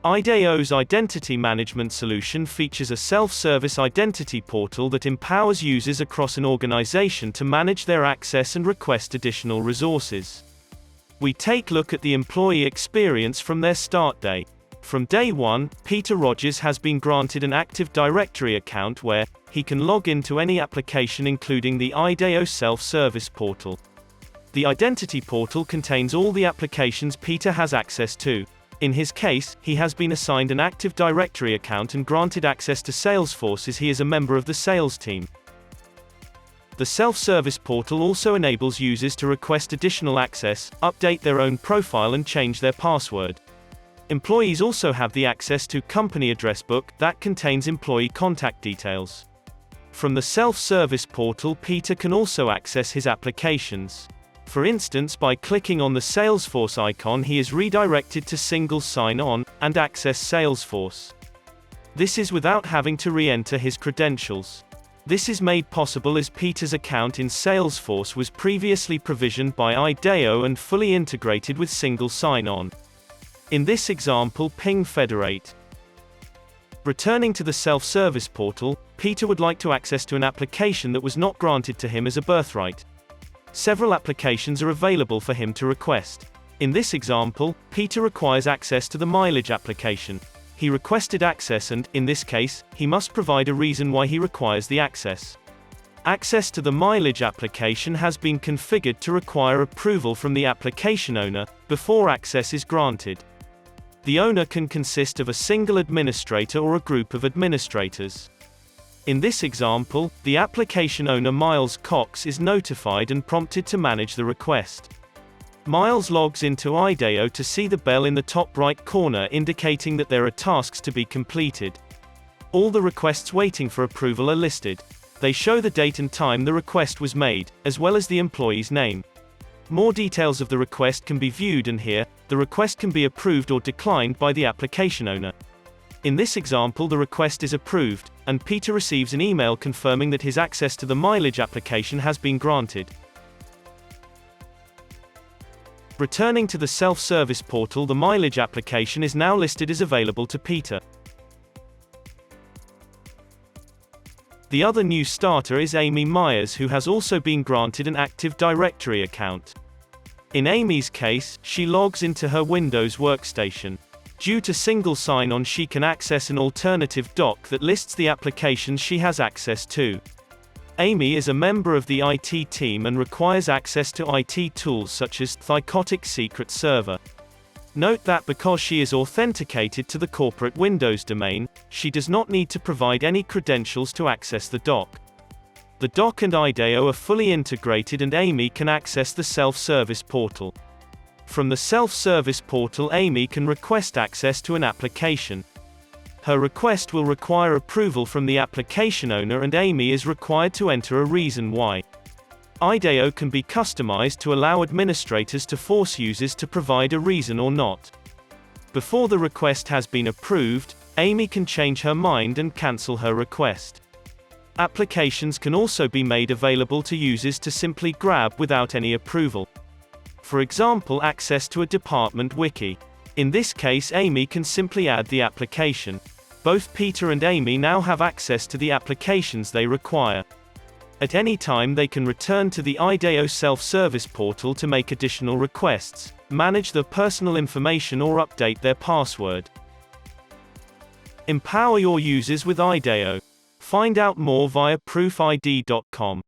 Ideio's identity management solution features a self-service identity portal that empowers users across an organization to manage their access and request additional resources. We take a look at the employee experience from their start day. From day one, Peter Rogers has been granted an Active Directory account where he can log into any application including the Ideiio self-service portal. The identity portal contains all the applications Peter has access to. In his case, he has been assigned an Active Directory account and granted access to Salesforce as he is a member of the sales team. The self-service portal also enables users to request additional access, update their own profile and change their password. Employees also have the access to Company Address Book that contains employee contact details. From the self-service portal, Peter can also access his applications. For instance, by clicking on the Salesforce icon, he is redirected to Single Sign-On and access Salesforce. This is without having to re-enter his credentials. This is made possible as Peter's account in Salesforce was previously provisioned by Ideiio and fully integrated with Single Sign-On. In this example, ping federate. Returning to the self-service portal, Peter would like to access to an application that was not granted to him as a birthright. Several applications are available for him to request. In this example, Peter requires access to the mileage application. He requested access and, in this case, he must provide a reason why he requires the access. Access to the mileage application has been configured to require approval from the application owner before access is granted. The owner can consist of a single administrator or a group of administrators. In this example, the application owner Miles Cox is notified and prompted to manage the request. Miles logs into Ideiio to see the bell in the top right corner indicating that there are tasks to be completed. All the requests waiting for approval are listed. They show the date and time the request was made, as well as the employee's name. More details of the request can be viewed, and here, the request can be approved or declined by the application owner. In this example, the request is approved, and Peter receives an email confirming that his access to the mileage application has been granted. Returning to the self-service portal, the mileage application is now listed as available to Peter. The other new starter is Amy Myers, who has also been granted an Active Directory account. In Amy's case, she logs into her Windows workstation. Due to Single Sign-On, she can access an alternative doc that lists the applications she has access to. Amy is a member of the IT team and requires access to IT tools such as Thycotic Secret Server. Note that because she is authenticated to the corporate Windows domain, she does not need to provide any credentials to access the doc. The doc and Ideiio are fully integrated, and Amy can access the self-service portal. From the self-service portal, Amy can request access to an application. Her request will require approval from the application owner, and Amy is required to enter a reason why. Ideiio can be customized to allow administrators to force users to provide a reason or not. Before the request has been approved, Amy can change her mind and cancel her request. Applications can also be made available to users to simply grab without any approval. For example, access to a department wiki. In this case, Amy can simply add the application. Both Peter and Amy now have access to the applications they require. At any time, they can return to the Ideiio self-service portal to make additional requests, manage their personal information, or update their password. Empower your users with Ideiio. Find out more via ProofID.com.